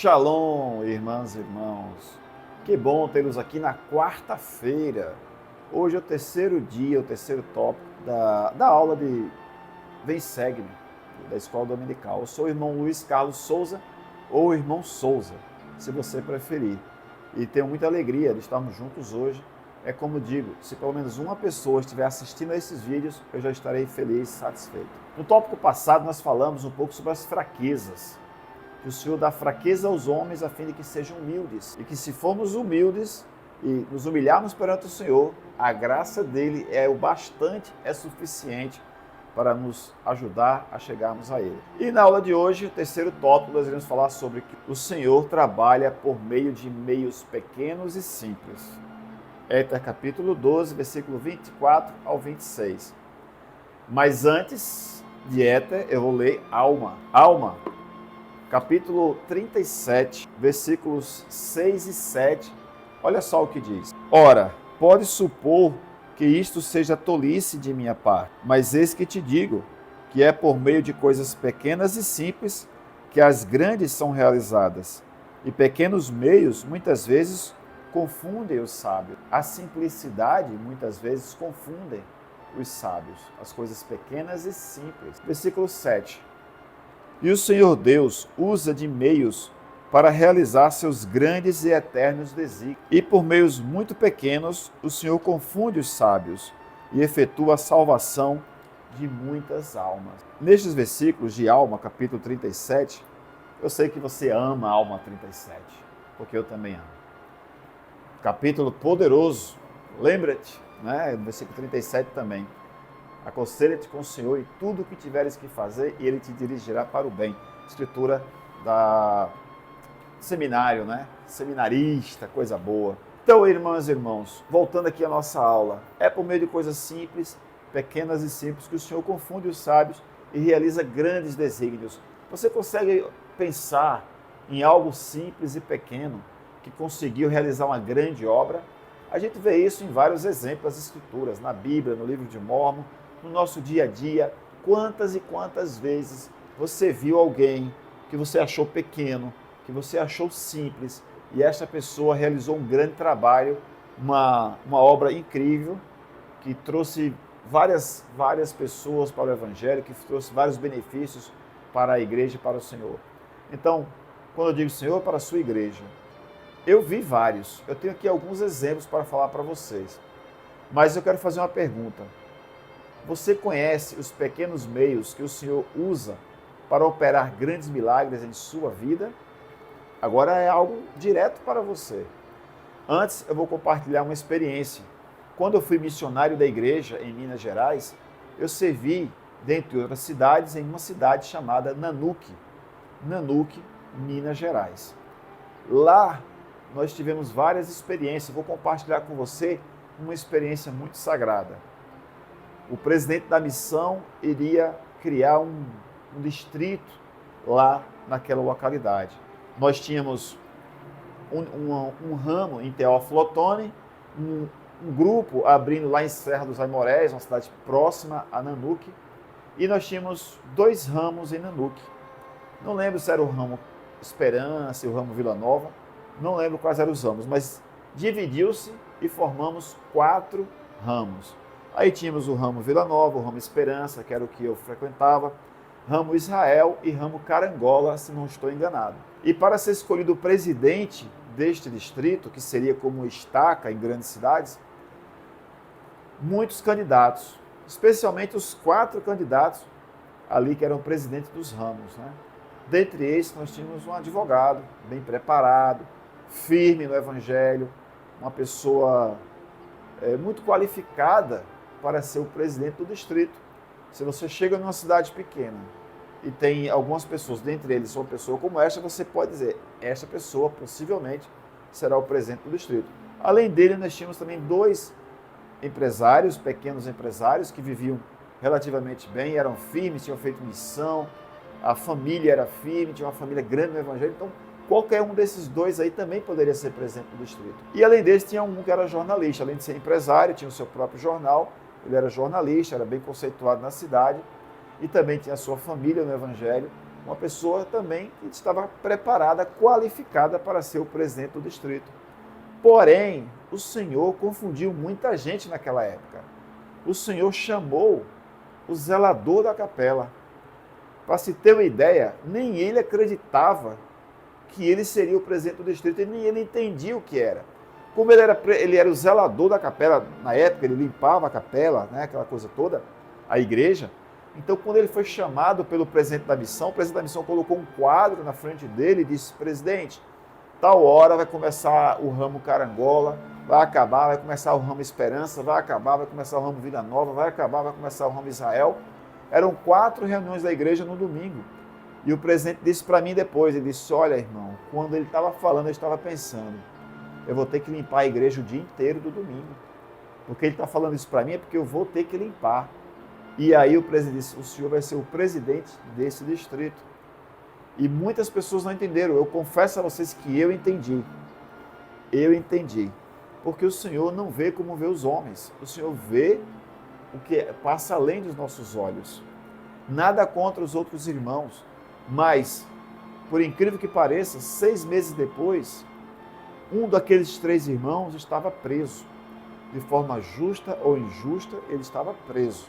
Shalom, irmãs e irmãos. Que bom tê-los aqui na quarta-feira. Hoje é o terceiro dia, o terceiro tópico da aula de Vem Segue-me, da Escola Dominical. Eu sou o irmão Luiz Carlos Souza, ou o irmão Souza, se você preferir. E tenho muita alegria de estarmos juntos hoje. É como digo, se pelo menos uma pessoa estiver assistindo a esses vídeos, eu já estarei feliz e satisfeito. No tópico passado, nós falamos um pouco sobre as fraquezas. Que o Senhor dá fraqueza aos homens a fim de que sejam humildes. E que se formos humildes e nos humilharmos perante o Senhor, a graça dele é o bastante, é suficiente para nos ajudar a chegarmos a ele. E na aula de hoje, o terceiro tópico, nós iremos falar sobre que o Senhor trabalha por meio de meios pequenos e simples. Éter capítulo 12, versículo 24 ao 26. Mas antes de Éter, eu vou ler Alma. Alma, capítulo 37, versículos 6 e 7. Olha só o que diz. Ora, pode supor que isto seja tolice de minha parte, mas eis que te digo que é por meio de coisas pequenas e simples que as grandes são realizadas. E pequenos meios, muitas vezes, confundem os sábios. A simplicidade, muitas vezes, confundem os sábios. As coisas pequenas e simples. Versículo 7. E o Senhor Deus usa de meios para realizar seus grandes e eternos desígnios. E por meios muito pequenos, o Senhor confunde os sábios e efetua a salvação de muitas almas. Nestes versículos de Alma, capítulo 37, eu sei que você ama Alma 37, porque eu também amo. Capítulo poderoso, lembra-te, né? No versículo 37 também. Aconselha-te com o Senhor em tudo o que tiveres que fazer e Ele te dirigirá para o bem. Escritura da seminário, né? Seminarista, coisa boa. Então, irmãs e irmãos, voltando aqui à nossa aula, é por meio de coisas simples, pequenas e simples, que o Senhor confunde os sábios e realiza grandes desígnios. Você consegue pensar em algo simples e pequeno que conseguiu realizar uma grande obra? A gente vê isso em vários exemplos das Escrituras, na Bíblia, no livro de Mórmon, no nosso dia a dia. Quantas e quantas vezes você viu alguém que você achou pequeno, que você achou simples, e esta pessoa realizou um grande trabalho, uma obra incrível, que trouxe várias pessoas para o Evangelho, que trouxe vários benefícios para a igreja e para o Senhor. Então, quando eu digo Senhor, para a sua igreja, eu vi vários. Eu tenho aqui alguns exemplos para falar para vocês. Mas eu quero fazer uma pergunta. Você conhece os pequenos meios que o Senhor usa para operar grandes milagres em sua vida? Agora é algo direto para você. Antes, eu vou compartilhar uma experiência. Quando eu fui missionário da igreja em Minas Gerais, eu servi, dentre outras cidades, em uma cidade chamada Nanuque, Minas Gerais. Lá, nós tivemos várias experiências. Vou compartilhar com você uma experiência muito sagrada. O presidente da missão iria criar um distrito lá naquela localidade. Nós tínhamos um ramo em Teófilo Otoni, um grupo abrindo lá em Serra dos Aimorés, uma cidade próxima a Nanuque, e nós tínhamos 2 ramos em Nanuque. Não lembro se era o ramo Esperança e o ramo Vila Nova, não lembro quais eram os ramos, mas dividiu-se e formamos 4 ramos. Aí tínhamos o ramo Vila Nova, o ramo Esperança, que era o que eu frequentava, ramo Israel e ramo Carangola, se não estou enganado. E para ser escolhido o presidente deste distrito, que seria como estaca em grandes cidades, muitos candidatos, especialmente os 4 candidatos ali que eram presidentes dos ramos, né? Dentre esses, nós tínhamos um advogado bem preparado, firme no Evangelho, uma pessoa muito qualificada para ser o presidente do distrito. Se você chega numa cidade pequena e tem algumas pessoas, dentre eles uma pessoa como esta, você pode dizer, esta pessoa possivelmente será o presidente do distrito. Além dele, nós tínhamos também 2 empresários, pequenos empresários, que viviam relativamente bem, eram firmes, tinham feito missão, a família era firme, tinha uma família grande no Evangelho, então qualquer um desses 2 aí também poderia ser presidente do distrito. E além desse, tinha um que era jornalista, além de ser empresário, tinha o seu próprio jornal, ele era jornalista, era bem conceituado na cidade, e também tinha a sua família no Evangelho, uma pessoa também que estava preparada, qualificada para ser o presidente do distrito. Porém, o Senhor confundiu muita gente naquela época. O Senhor chamou o zelador da capela. Para se ter uma ideia, nem ele acreditava que ele seria o presidente do distrito e nem ele entendia o que era. Como ele era o zelador da capela, na época ele limpava a capela, né, aquela coisa toda, a igreja. Então, quando ele foi chamado pelo presidente da missão, o presidente da missão colocou um quadro na frente dele e disse: presidente, tal hora vai começar o ramo Carangola, vai acabar, vai começar o ramo Esperança, vai acabar, vai começar o ramo Vida Nova, vai acabar, vai começar o ramo Israel. Eram 4 reuniões da igreja no domingo. E o presidente disse para mim depois, ele disse: olha, irmão, quando ele estava falando, eu estava pensando, eu vou ter que limpar a igreja o dia inteiro do domingo. Porque ele está falando isso para mim, é porque eu vou ter que limpar. E aí o presidente disse: o senhor vai ser o presidente desse distrito. E muitas pessoas não entenderam. Eu confesso a vocês que eu entendi. Eu entendi. Porque o Senhor não vê como vê os homens. O Senhor vê o que passa além dos nossos olhos. Nada contra os outros irmãos. Mas, por incrível que pareça, 6 meses depois, um daqueles 3 irmãos estava preso. De forma justa ou injusta, ele estava preso.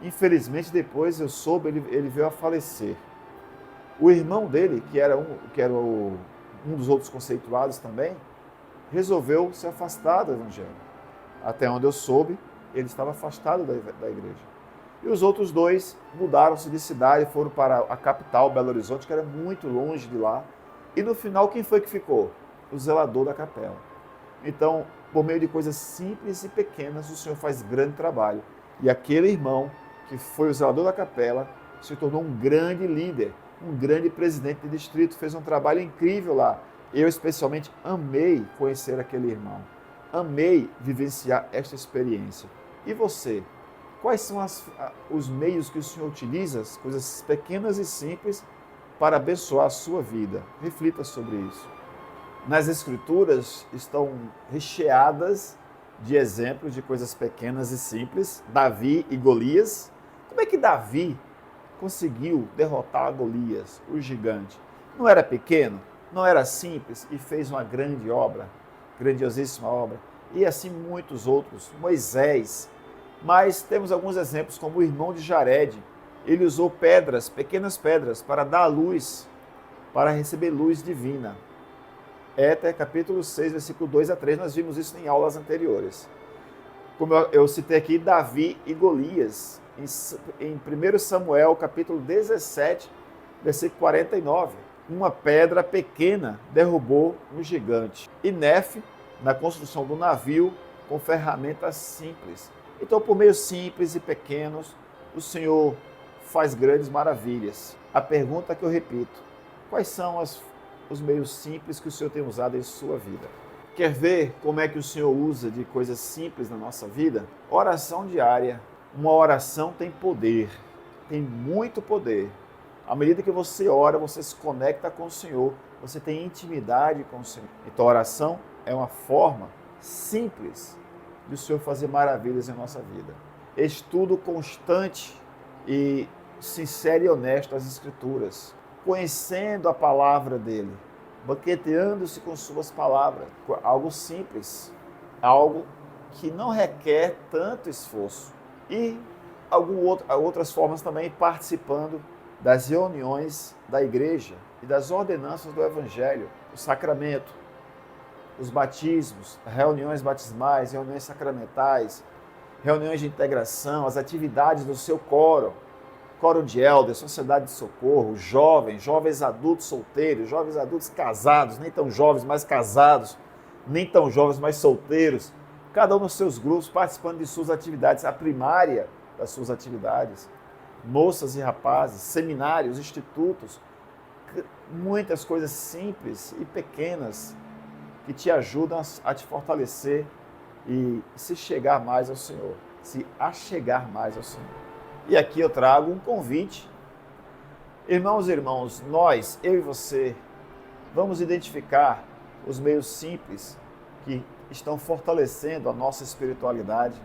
Infelizmente, depois eu soube, ele veio a falecer. O irmão dele, que era um dos outros conceituados também, resolveu se afastar do evangelho. Até onde eu soube, ele estava afastado da igreja. E os outros 2 mudaram-se de cidade, foram para a capital, Belo Horizonte, que era muito longe de lá. E no final, quem foi que ficou? O zelador da capela. Então, por meio de coisas simples e pequenas, o Senhor faz grande trabalho. E aquele irmão, que foi o zelador da capela, se tornou um grande líder, um grande presidente de distrito, fez um trabalho incrível lá. Eu, especialmente, amei conhecer aquele irmão. Amei vivenciar esta experiência. E você? Quais são os meios que o Senhor utiliza, as coisas pequenas e simples, para abençoar a sua vida? Reflita sobre isso. Nas Escrituras estão recheadas de exemplos de coisas pequenas e simples. Davi e Golias. Como é que Davi conseguiu derrotar Golias, o gigante? Não era pequeno, não era simples e fez uma grande obra, grandiosíssima obra. E assim muitos outros. Moisés. Mas temos alguns exemplos, como o irmão de Jared. Ele usou pedras, pequenas pedras, para dar luz, para receber luz divina. Éter, capítulo 6, versículo 2 a 3, nós vimos isso em aulas anteriores. Como eu citei aqui, Davi e Golias, em 1 Samuel, capítulo 17, versículo 49. Uma pedra pequena derrubou um gigante. E Nefe, na construção do navio, com ferramentas simples. Então, por meios simples e pequenos, o Senhor faz grandes maravilhas. A pergunta que eu repito: quais são os meios simples que o Senhor tem usado em sua vida? Quer ver como é que o Senhor usa de coisas simples na nossa vida? Oração diária. Uma oração tem poder, tem muito poder. À medida que você ora, você se conecta com o Senhor, você tem intimidade com o Senhor. Então, a oração é uma forma simples de o Senhor fazer maravilhas em nossa vida. Estudo constante e sincero e honesto as Escrituras, conhecendo a palavra dele, banqueteando-se com suas palavras. Algo simples, algo que não requer tanto esforço. E outras formas também, participando das reuniões da igreja e das ordenanças do Evangelho, o sacramento, os batismos, reuniões batismais, reuniões sacramentais, reuniões de integração, as atividades do seu coro de elders, sociedade de socorro, jovens adultos solteiros, jovens adultos casados, nem tão jovens, mas casados, nem tão jovens, mas solteiros, cada um nos seus grupos, participando de suas atividades, a primária das suas atividades, moças e rapazes, seminários, institutos, muitas coisas simples e pequenas que te ajudam a te fortalecer e se chegar mais ao Senhor, se achegar mais ao Senhor. E aqui eu trago um convite. Irmãos e irmãos, nós, eu e você, vamos identificar os meios simples que estão fortalecendo a nossa espiritualidade.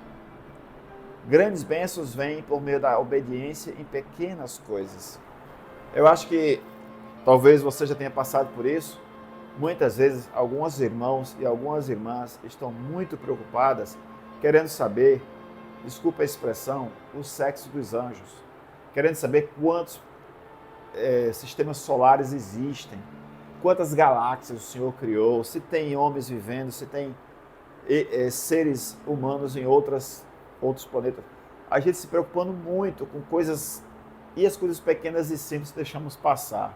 Grandes bênçãos vêm por meio da obediência em pequenas coisas. Eu acho que talvez você já tenha passado por isso. Muitas vezes, alguns irmãos e algumas irmãs estão muito preocupadas, querendo saber, desculpa a expressão, o sexo dos anjos. Querendo saber quantos sistemas solares existem, quantas galáxias o Senhor criou, se tem homens vivendo, se tem seres humanos em outros planetas. A gente se preocupando muito com coisas, e as coisas pequenas e simples deixamos passar.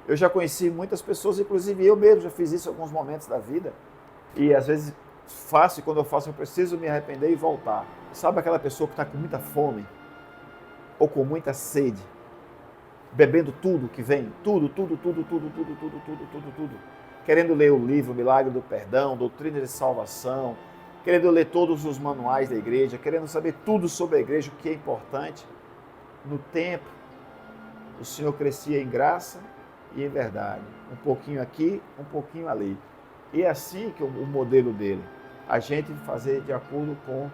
Eu já conheci muitas pessoas, inclusive eu mesmo já fiz isso em alguns momentos da vida, e às vezes faço, e quando eu faço eu preciso me arrepender e voltar. Sabe aquela pessoa que está com muita fome, ou com muita sede, bebendo tudo que vem, tudo, querendo ler o livro Milagre do Perdão, Doutrina de Salvação, querendo ler todos os manuais da igreja, querendo saber tudo sobre a igreja, o que é importante. No tempo, o Senhor crescia em graça e em verdade, um pouquinho aqui, um pouquinho ali. E é assim que o modelo dele, a gente fazer de acordo com,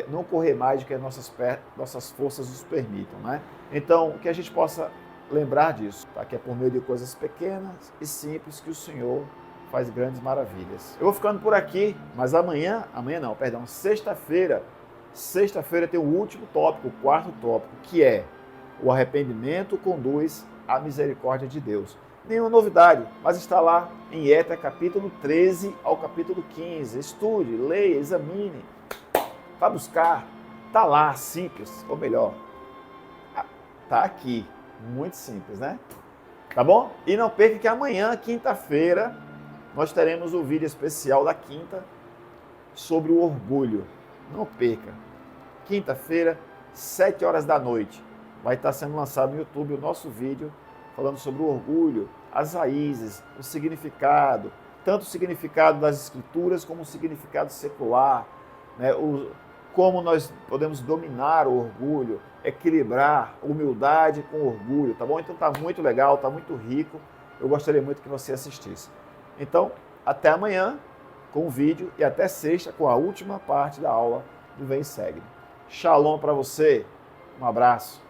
não correr mais do que as nossas forças nos permitam, né? Então, que a gente possa lembrar disso, tá? Que é por meio de coisas pequenas e simples que o Senhor faz grandes maravilhas. Eu vou ficando por aqui, mas sexta-feira tem o último tópico, o quarto tópico, que é o arrependimento conduz à misericórdia de Deus. Nenhuma novidade, mas está lá em Éter, capítulo 13 ao capítulo 15. Estude, leia, examine, vá buscar. Está lá, simples, ou melhor, está aqui, muito simples, né? Tá bom? E não perca que amanhã, quinta-feira, nós teremos o vídeo especial da quinta sobre o orgulho. Não perca. Quinta-feira, 7 horas da noite, vai estar sendo lançado no YouTube o nosso vídeo falando sobre o orgulho, as raízes, o significado, tanto o significado das escrituras como o significado secular, né? Como nós podemos dominar o orgulho, equilibrar humildade com orgulho, tá bom? Então tá muito legal, tá muito rico, eu gostaria muito que você assistisse. Então, até amanhã com o vídeo e até sexta com a última parte da aula do Vem e Segue. Shalom para você, um abraço.